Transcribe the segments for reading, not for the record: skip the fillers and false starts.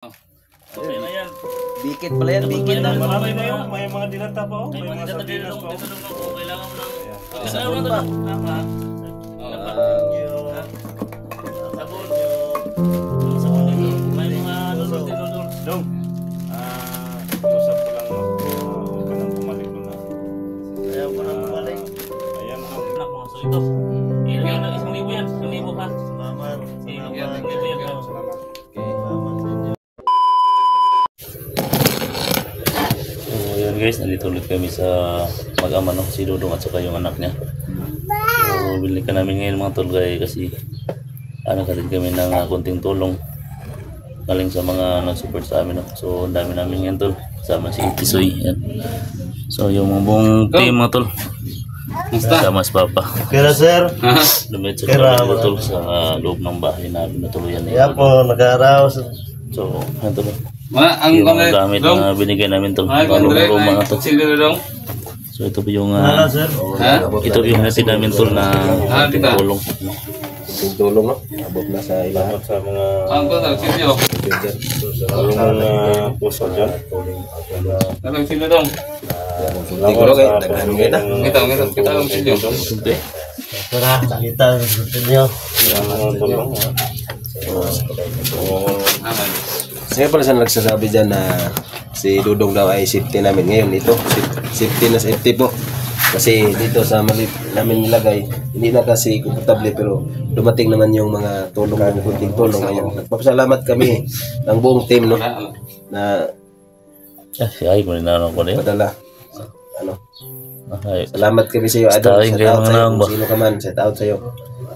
Okay na yan. Bikit pala yan, bikit na. Marami na yun, may mga dilata pa oh. May mga sardinas dito pa oh. kung kailangan mo ng... Sabon Sabon pa. Tama. Sabon. Sabon dito. May mga nulul. Dong, iusap ko lang no. Huwag ka nang bumalik doon ha. Ayaw ko na bumalik. Ayan Dong. Anak mo. So ito. Ilagay na 1,000 yan. 1,000 ha. Salamat. Ayan guys, nandito ulit kami sa mag-ama no, si Dudong at saka yung anak niya. So bili ka namin ngayon mga tol kasi din kami ng konting tulong galing sa mga nag-support sa amin no. So ang dami namin ngayon tol, kasama si Tisoy yan. So yung mga buong team mga tol, kasama si Papa. Kira sir. Lumit sa kami tol sa loob ng bahay namin na tuluyan Kaya po, nag-aaraw. So yan tol. Ang Yung mga gamit na binigay namin tol, mga to. So ito po yung Sir. ito yung natin namin tol na tulong. Tulong no? Abot na sa ilahat. Salamat sa mga Ang ko sa sino? tulong ng puso dyan. Anong sino dong? Siguro kayo, nagano kayo na. Kita ang sino. Tara, kita ninyo. Ang mga tulong ha. Aman. Saya pala sa nagsasabi dyan na si Dudong daw ay safety namin. Ngayon ito, safety na safety po. Kasi dito sa mali namin nilagay, hindi na kasi komportable pero dumating naman yung mga tulong ng kunting tulong ngayon. Nagpapasalamat kami ng buong team no na Si Ay ko na ko na yun. padala. Ano? Ay, Salamat kami sa iyo, Adol. Starring Shout out kayo sa iyo, mga kung sino ka man. Shout out sa iyo.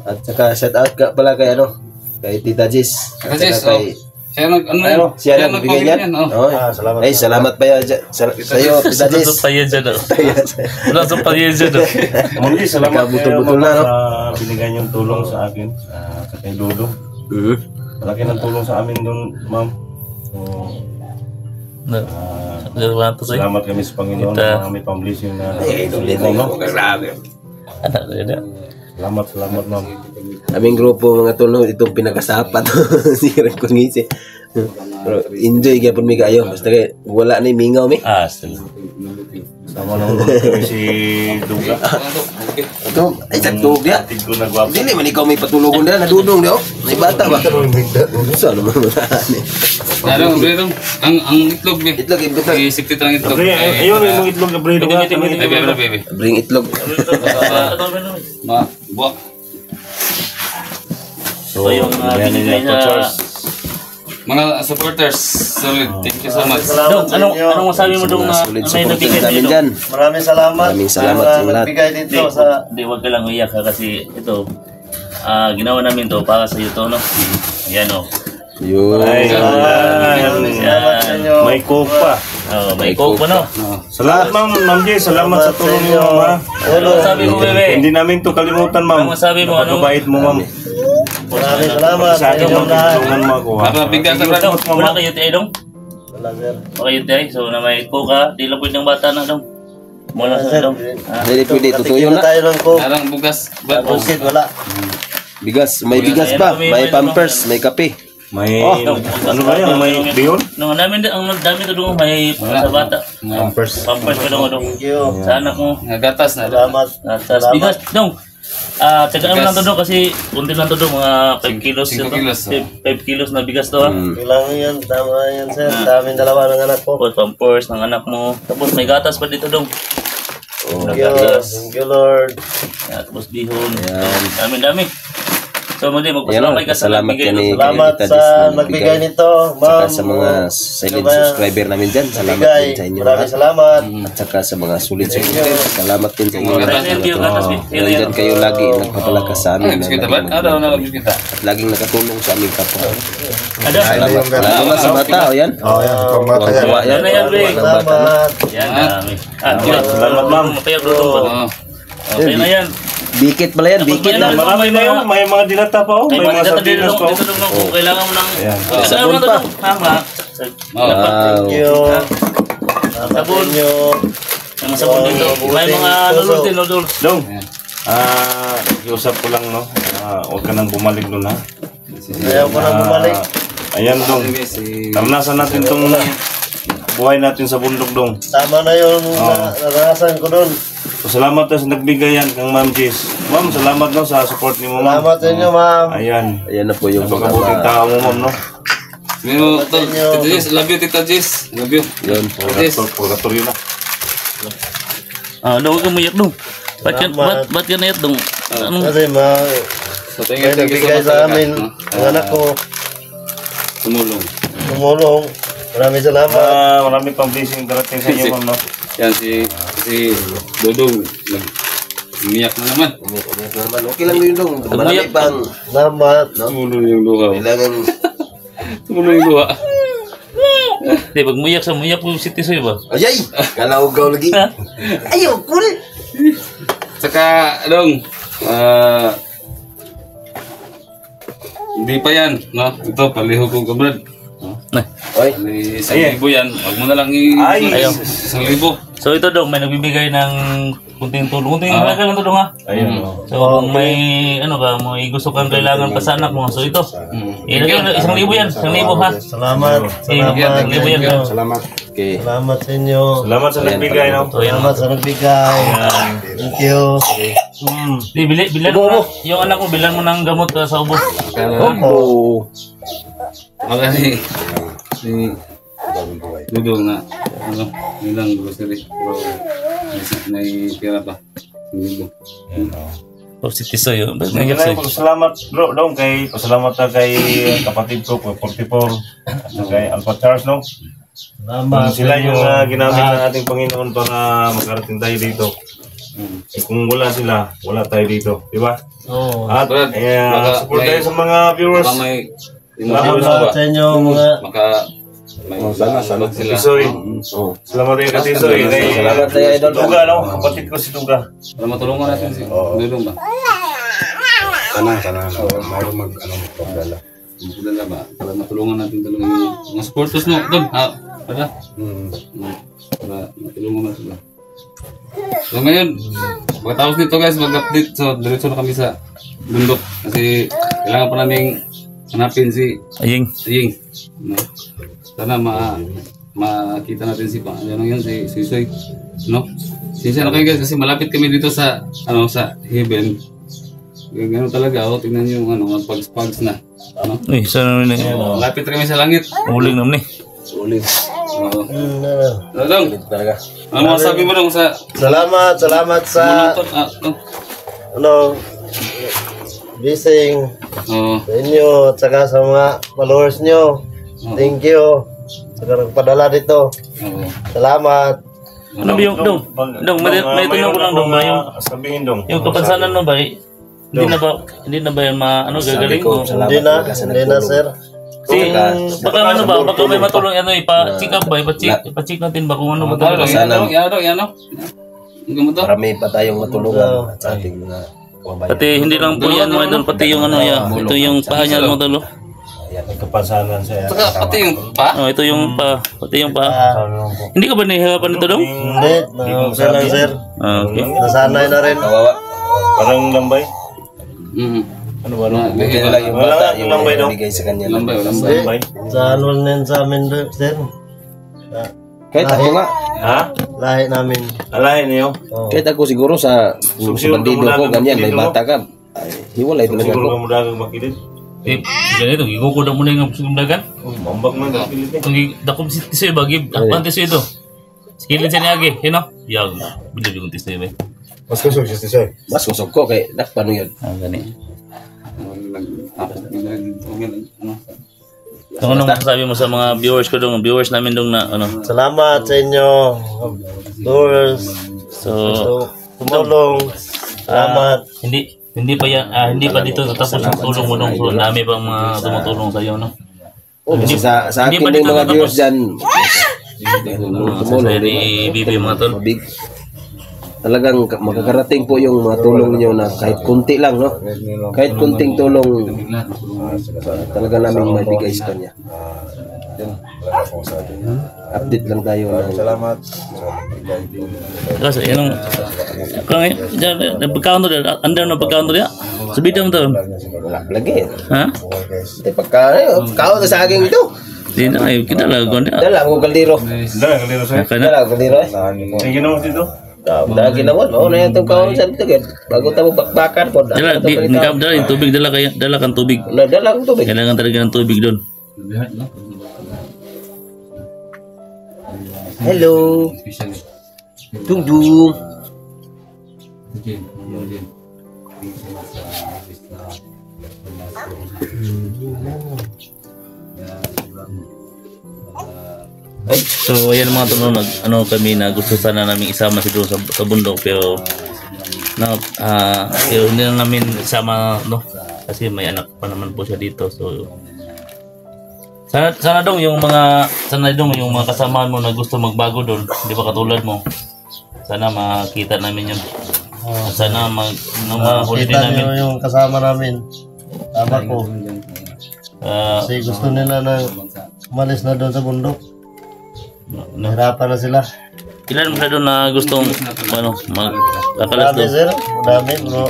At saka shout out ka pala kay ano? Kay Tita Jis. At Tita Jis, saka kay Siya siya nagbigay niyan. Oh. Salamat. Ay, salamat pa yan sa iyo, Tita Wala Jis. sa paye dyan o. Wala sa paye dyan o. Muli, salamat kayo Butol-butol na, no? sa binigay niyong tulong sa akin, sa kay Dudong. Malaki ng tulong sa amin doon, ma'am. So, Salamat to sa'yo. salamat kami sa Panginoon Kita. na may pang-blessing na Anak ko yun. Salamat, ma'am. Aming grupo mga tulong itong pinakasapat si Recognize. Pero enjoy kaya pun mi kayo basta kay wala na mingaw mi. Still. Sama nang kami si Duga. Ito ay tagtog dia. Tig ko nagwapo. Dili man ikaw may patulugon na nadudong daw. May bata ba? Sa naman mo ani. Ano, bro? Ang itlog be. Itlog itlog. Isiktit ang itlog. Pre, ayun yung itlog na bredo nga. Baby. Bring itlog. Buwak. So yung binigay na... Mga supporters, solid. Thank you so much. Dong, anong masabi mo dong na Solid may support nabigay namin dito? diyan. Maraming salamat. Maraming salamat sa sa lahat. nagbigay dito sa... Hindi, wag ka lang uiyak ha, kasi ito, ginawa namin to para sa iyo to, no? Yan o. Yo. Ay, Salamat sa inyo. may coke pa. May coke pa, no? Salamat, ma'am Jay. Salamat sa tulong niyo, ma'am. Ano sabi mo, bebe? Hindi namin to kalimutan, ma'am. Ano masabi mo, ano? Napakabait mo, ma'am. Maraming salamat Sa akin, ma'am, tulungan mo ako, ha. Bigyan sa Dong, wala kayo tayo, dong? Wala sir. Wala kayo tayo, so na may coke ha, di lang pwede ng bata na, dong. Mula sa dong. Dili pwede tutuyo Titigil na. tayo ng coke. Parang bugas. Bullshit, wala. Bigas, may bigas pa, may pampers, may kape. May, ano ba yan? May biyon? Nung ang dami to dong, may sa bata. Pampers. Pampers pa dong, dong. Thank you. Sa anak mo. Nagatas na. Salamat. Tapos bigas, dong. Tagaan mo lang to dong kasi kunti lang to dong, mga 5 kilos. 5 kilos, 5 kilos na bigas to ha. Kailangan yan. Tama yan sir. Daming dalawa ng anak ko. Tapos pampers ng anak mo. Tapos may gatas pa dito dong. Thank you. Thank you Lord. Tapos bihon. Dami. So muli, Yan magpasalamat ka sa salamat nagbigay yan ni nito. Salamat Tita sa Jis na nagbigay nito. Saka Ma'am. sa mga silent Ano ba? subscriber namin dyan. Salamat Nagbigay. din sa inyo Maraming lahat. salamat. At saka sa mga sulit supporter. Salamat din sa inyo lahat. Thank you, gatas. Nandyan kayo lagi nagpapalakas sa amin. Biskita ba? Ano na biskita? At laging nakatulong sa aming kapwa. Ada. Salamat sa bata. O yan. Oh, yan. Pangmata yan. Tuwa yan. Yan na yan, Ray. Tuwa ng bata na. Salamat. Yan, dami. Salamat, ma'am. Mapayag luto ba? Okay na yan. Bikit pala yan. Bikit na. Marami na yun. May mga dilata pa, oh. May mga sardinas pa, oh. Dito dong, kung kailangan mo ng... Sabon Sabon pa. Tama. Wow. Thank you. Sabon. Nyo. Yung sabon dito. May mga noodles. Dong, iusap ko lang, no? Huwag ka nang bumalik doon, ha? Ayaw ko nang bumalik. Ayan dong. Naranasan natin tong buhay natin sa bundok dong. Tama na yung naranasan ko doon. Salamat na sa nagbigay yan kang Ma'am Jess. Ma'am, salamat no sa support ni mo, ma'am. Salamat sa inyo, ma'am. Ayan. Ayan na po yung mga Napakabuting tao mo, ma'am, no? Tita Jess, love you, Tita Jess. Love you. yun. Jess. Purgatorio na. Daw ka muyak dong. Ba't ka naiyak dong? Anong Kasi So, may nagbigay sa amin ang anak ko. Tumulong. Tumulong. Maraming salamat. Marami pang blessing darating sa inyo, ma'am, no? Yan si Dodong. Umiyak na naman. Okay lang yun dong. Marami pang Salamat. Tumulong yung luha. kailangan. Tumulong yung luha. Di, pag muyak po si Tisoy ba? Ayay! Kalaugaw lagi. Ayaw, cool! Saka, Dong, hindi pa yan, no? Ito, palihog ko ka, Brad. Oy, Isang libo yan. Huwag mo na lang Ayaw. isang libo. So ito dong, may nagbibigay ng kunting tulong. Kunting halaga lang to dong ha. Ayan, no? So kung may may gusto kang kailangan pa sa anak mo, so ito. Ilagay mo 1,000 yan, 1,000 ha. Salamat. Salamat. 1,000 yan dong. salamat. Okay. Salamat sa inyo. Salamat sa nagbigay, no? So yan. Salamat sa nagbigay. Thank you. Di, bilan mo na. Yung anak mo, bilan mo ng gamot sa ubo. Oh. Okay. Si Dudong na nilang grocery. Pero may pera pa. Libo. O si Tisoy, ba't Kaya naiyak sa'yo? pasalamat, bro, dong, pasalamat na kay kapatid ko, 44, at kay Alpha Charles, no? Salamat. Sila yung ginamit ng ating Panginoon para makarating tayo dito. Kung wala sila, wala tayo dito, di ba? Oo. At support tayo sa mga viewers. Baka may Salamat sa inyo mga Maka may sana sila. Tisoy. Salamat tayo kay Tisoy. Salamat tayo, Idol. Tuga, no? Kapatid ko si Tuga. Para matulungan natin si Dudong ba? Sana, mayroong magdala. Magdala ba? Para matulungan natin talaga yung mga supporters mo. Doon, ha? Para? Para matulungan natin sila. So ngayon, pagkatapos nito guys, mag-update. So, diretso na kami sa bundok. Kasi kailangan pa namin hanapin si Aying. Aying. No? Sana makita natin si si Soy. No? Sinsya na kayo guys kasi malapit kami dito sa sa Heaven. Ganun talaga, tingnan niyo yung pags na. Uy, sana naman eh. Malapit kami sa langit. Uling naman eh. Uling. Oo. Dong, Talaga. ano masabi mo dong sa Salamat sa ano blessing Oo. sa inyo at saka sa mga followers nyo. Thank you. Saka nagpadala dito. Oo. Salamat. Ano ba yung dong? Dong, may tanong ko lang dong ba yung Sabihin, dong. kapansanan mo ba? Hindi na ba yan gagaling mo? Hindi na sir. Baka may matulong ipa-check up ba? Ipa-check natin ba kung ano ba talaga? Yan. Gumato. Marami pa tayong matulungan sa ating mga kababayan. Pati hindi lang po yan mga idol, pati yung ito yung paha niya mga idol. Kapansanan siya. Saka pati yung pa. Ito yung pati yung paha. Hindi ka ba nahihirapan nito dong? Hindi. Okay lang sir. Okay. Nasanay na rin. Kawawa. Parang lambay. Ano ba na? Kaya lang yung Wala bata nga, yung lambay, no? ibigay sa kanya. Lambay. Lambay. Sa ano na yun sa amin sir. Kahit ako nga. Ha? Lahi namin. Alahin niyo. Oh. Kahit ako siguro sa bandido ko, ganyan, may bata ka. Ay, hiwalay talaga Siguro ako. ka mo dagang makilid. Ganito, gigukuda mo na yung sumdagan. Mambag man makilid eh. Kung dakom si Tisoy ba, akpan Tisoy ito. Skilin siya niya agi, yun o? Yag, bilib yung Tisoy ba? Mas kusog siya siya. Mas kusog ko kay nakpano yun. Gani. Ano? Kung anong masasabi mo sa mga viewers ko dong, viewers namin dong na Salamat sa inyo. Doors. So, Tumulong. Salamat. hindi pa dito tatapos ang tulong mo dong. So, dami pang mga tumutulong sa iyo, no? Kasi sa Hindi akin ba din dito mga natapos? viewers dyan, Sa ni Bibi mga tol. mabig. talagang makakarating po yung mga tulong niyo na kahit kunti lang, no? Kahit kunting tulong talaga namin maibigay sa kanya. Update lang tayo ng Salamat. Kasi yan ang pagkaon to under no pagkaon to dia. Subida mo to. lagi. Ha? Ito pagkaon sa saging ito. Di na ay kita lang kon dia. Dala ko kaldero. Dala, kaliro sa'yo. Kana Dala ko kaldero. Ang ginawa dito? Dala ginawa. Oo na yung kaon sa dito. Bago tayo bakbakan po. dala yung tubig dala kan tubig. Dala ko tubig. Kailangan talaga ng tubig doon. Hello. Especially. Dung. Okay. So ayan mga tol, kami na gusto sana namin isama si doon sa bundok pero pero hindi na namin isama no kasi may anak pa naman po siya dito. So sana dong yung mga kasamahan mo na gusto magbago doon, di ba katulad mo. Sana makita namin yun. Sana mahuli din Kita namin. niyo yung kasama namin. Tama ko. Kasi gusto nila na umalis na doon sa bundok. Nahirapan na sila. Ilan mo siya doon na gustong magkakalas Dami doon? sir. Dami. No.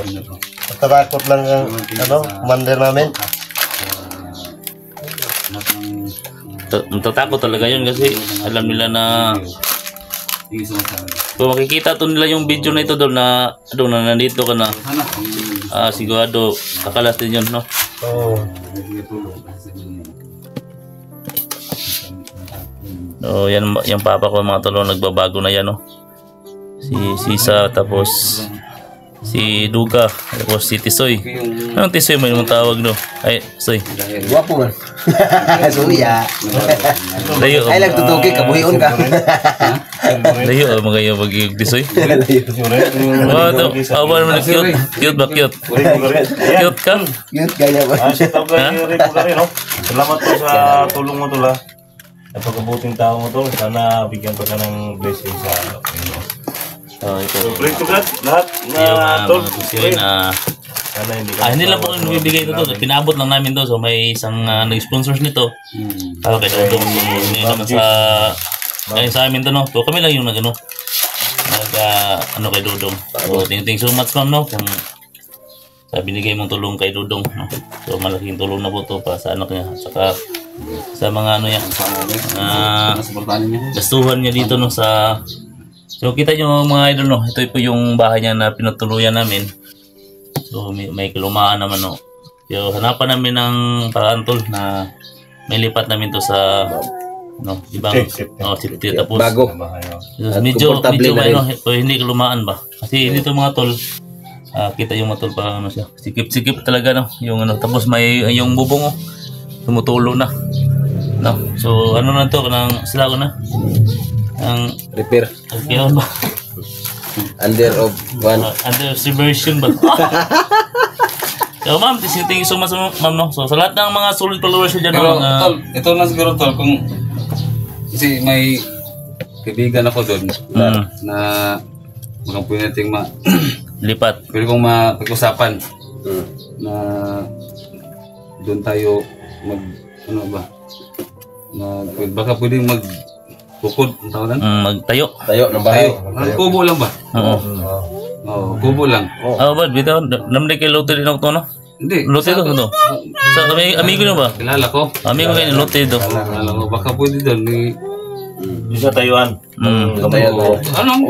Natatakot lang ang commander namin. Matatakot talaga yun kasi alam nila na kung makikita to nila yung video na ito doon na nandito ka na sigurado kakalas din yun, no? Oo. So yan yung papa ko mga tolo, nagbabago na yan, no? Si Sisa, tapos si Duga, tapos si Tisoy. Anong Tisoy mo yung tawag, no? Ay, Soy. Guwapo man. Suya. Layo. Ay lang tutugi kabuhion ka. Layo mga yung mag-yung Tisoy. Oh, ito. Awan mo na cute. Cute ba? Cute. Cute ka? Cute kaya ba? Shout out kay Rick Pugari, no? Salamat po sa tulong mo tol, ha. Napakabuting tao mo tol. Sana bigyan pa ka ng blessing sa inyo. Oh, ito. Pray to God, lahat na Yung tol. Tisoy na Sana hindi ka. hindi lang po bibigay ito to. Pinabot lang namin to. So may isang nag-sponsors nito. Okay, so hindi naman sa amin to, no? So kami lang yung kay Dudong. So thank so much ma'am, no? Kung sa binigay mong tulong kay Dudong, no? So malaking tulong na po to para sa anak niya. Saka sa mga gastuhan niya dito, no? So kita nyo mga idol, no? Ito po yung bahay niya na pinatuluyan namin. So may kalumaan naman, no? So hanapan namin ng paraan tol na may lipat namin to sa ibang safety, tapos Bago. so, medyo komportable na may rin. hindi kalumaan ba kasi dito mga tol, kita yung mga tol pa siya sikip talaga, no? Yung tapos may yung bubong, tumutulo na, no? So na to ng sila ko na ang Repair. kaya ba Under of one. under subversion ba. So ma'am, thank you so much ma'am, no? So sa lahat ng mga solid followers ko dyan, Pero tol, ito na siguro tol, kung kasi may kaibigan ako doon na mga pwede nating lipat. pwede kong mapag-usapan na doon tayo baka pwedeng bukod ang tawanan? Magtayo. Tayo ng bahay. Kubo lang ba? Oo. Oo, kubo lang. Ba bitaw namli kay lote din ako to, no? Hindi. Lote to to. Sa amigo na ba? Kilala ko. Amigo kayo ni lote to. Kilala ko. Baka pwede doon. Di sa Taiwan. Tayo.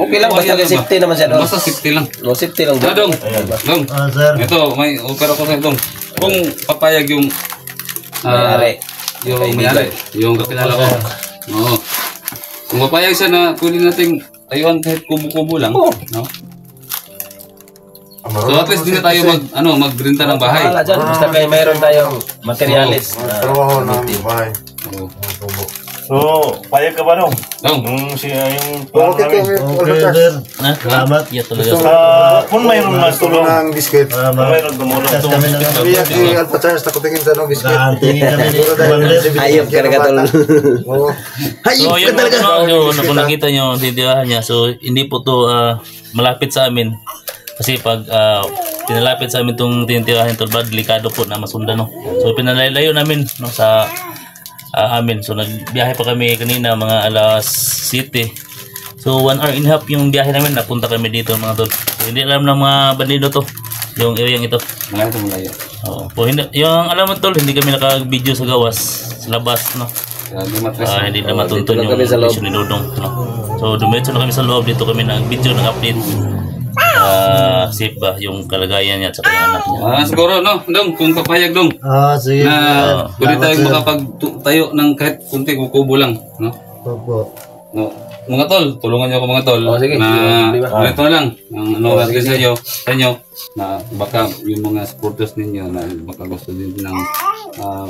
Okay lang, basta safety naman siya doon. Basta safety lang. No, safety lang. Dong. Sir. Ito, may opera ko sa itong. Kung papayag yung May-ari. yung may-ari, yung kakilala ko. Oo. Kung papayag siya na pwede nating tayuan kahit kubo-kubo lang. No? So at least din na tayo magrenta ng bahay. Wala dyan. Basta kayo mayroon tayong materialis. Trabaho ng bahay. Oo. So, payag ka ba dong? Dong. Yung Okay namin. Okay, sir. Salamat. Iya talaga. Kung mayroon mas Tulong tulong, ng biscuit. kung mayroon tumulong Kasi kami na lang. Biyak ni Alpha Charles, tako tingin sa no biscuit. Tingin kami ni Commander. Ayop ka na katol. Oo. So, yun mga tol, yung kung nakita nyo, tinitirahan niya. So, hindi po to malapit sa amin. Kasi pag pinalapit sa amin itong tinitirahan tol, delikado po na masundan. No? So, pinalalayo namin no, sa amin. So, nagbiyahe pa kami kanina mga alas 7. So, 1 hour and a half yung biyahe namin. Napunta kami dito mga tol. So, hindi alam ng mga bandido to. Yung area ito. Malayo ito, malayo. Oo. Po, hindi, yung alam mo tol, hindi kami naka-video sa gawas. Sa labas, no? Hindi matres. Hindi na matuntun dito lang yung kami sa loob. mission ni Dodong. No? So, dumiretso na kami sa loob. Dito kami nag-video, nag-update. Safe ba yung kalagayan niya at saka yung anak niya. Siguro, no? Dong, kung papayag, Dong. Sige. Na pwede tayong makapagtayo ng kahit kunti kukubo lang, no? Opo. No. Mga tol, tulungan niyo ako mga tol. Sige. Na ito na lang. Ang ano natin sa inyo na baka yung mga supporters ninyo na baka gusto din ng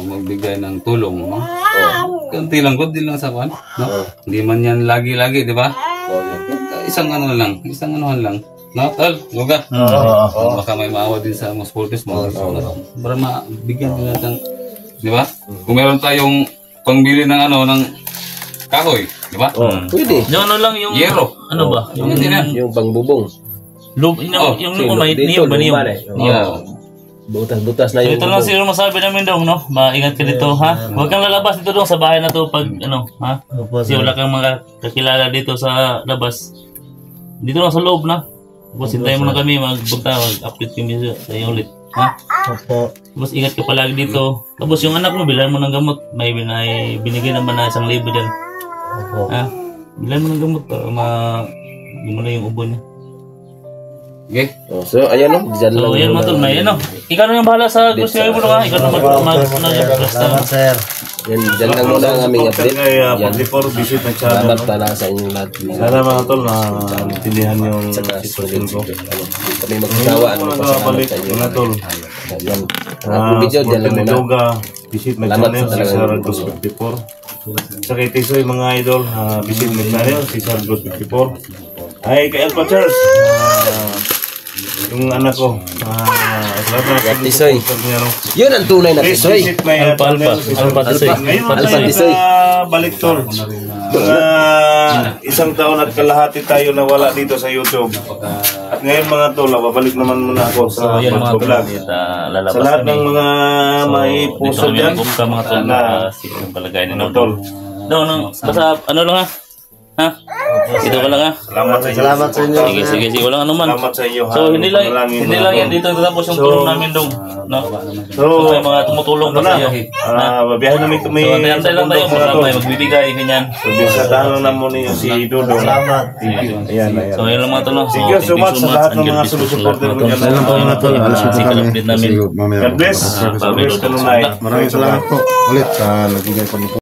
magbigay ng tulong, no? Kunti lang, kunti lang sa kan, no? Hindi man yan lagi-lagi, di ba? Isang ano lang, isang anuhan lang. No, tol, luga. Baka may maawa din sa mga supporters mo. Para mabigyan nila ng, di ba? Kung meron tayong pangbili ng ano, ng kahoy, di ba? Pwede. Yung ano lang yung... Yero. Ano ba? Yung... Yung pangbubong. yung umay, niyong ba niyong? Butas-butas na So, yung ito lang siguro masabi namin dong, no? Maingat ka dito, ha? Huwag kang lalabas dito dong sa bahay na to pag, ano, ha? Opo, Kasi sir. wala kang mga kakilala dito sa labas. Dito lang sa loob, na. Tapos hintayin mo na kami, mag-update kami sa iyo ulit, ha? Opo. Tapos ingat ka palagi dito. Tapos yung anak mo, bilan mo ng gamot. May binigay naman na 1,000 dyan. Opo. Ha? Bilan mo ng gamot para hindi mo na yung ubo niya. Okay? So, ayan o. Diyan lang. So, yan mga tol, may ano. Ikaw na yung bahala sa grocery mo na ka. Ikaw na Salamat, sir. Yan, diyan lang muna ang aming update. Kaya Yan. pag-report visit ng channel. Salamat pala sa inyong lahat. Sana mga tol na intindihan yung Saka sitwasyon ko. kami magsasawa. Ano Mga pasalamat balik sa inyo. mga tol. Yan. Ang video dyan lang muna. Doga, visit my Salamat channel, sa si talagang Sarah Ghost 54. Sa kay Tisoy mga idol, visit my channel, si Sarah Ghost 54. Ay, kay Alpha Charles, yung anak ko, Tisoy. Yun ang tunay na Please tisoy. visit my channel, si Sarah Alpha Ghost Tisoy. 54. Ngayon Alpha tayo Tisoy. balik tol. Mga isang taon at kalahati tayo nawala dito sa YouTube. At ngayon mga tol, babalik naman muna ako So, sa yan mga tol. vlog. Lalabas Sa lahat ng kami. mga may Dito puso kami dyan, nag-book ka mga tol na na yung palagay ni ano, Dodong. tol. Basta ano lang ha? Ha? Dito ka lang ha? Salamat sa inyo. Salamat sa inyo. Sige, walang anuman. Salamat sa inyo. So, hindi lang yan dito tapos yung tulong namin dong. No? So, may mga tumutulong pa sa iyo. Babiyahin namin kami So, antay lang tayo magkabay, magbibigay, ganyan. So, bisatahan na muna yung si Dodong. Salamat. Ayan. So, yun lang mga tol. No? So, Thank you so much sa lahat ng mga and sumusuporter God ko bless dyan. po sa lahat. Alas po Sikal kami. update namin. Mamaya. God bless. God bless. Kanunay. Maraming salamat po ulit sa nagbigay kami po.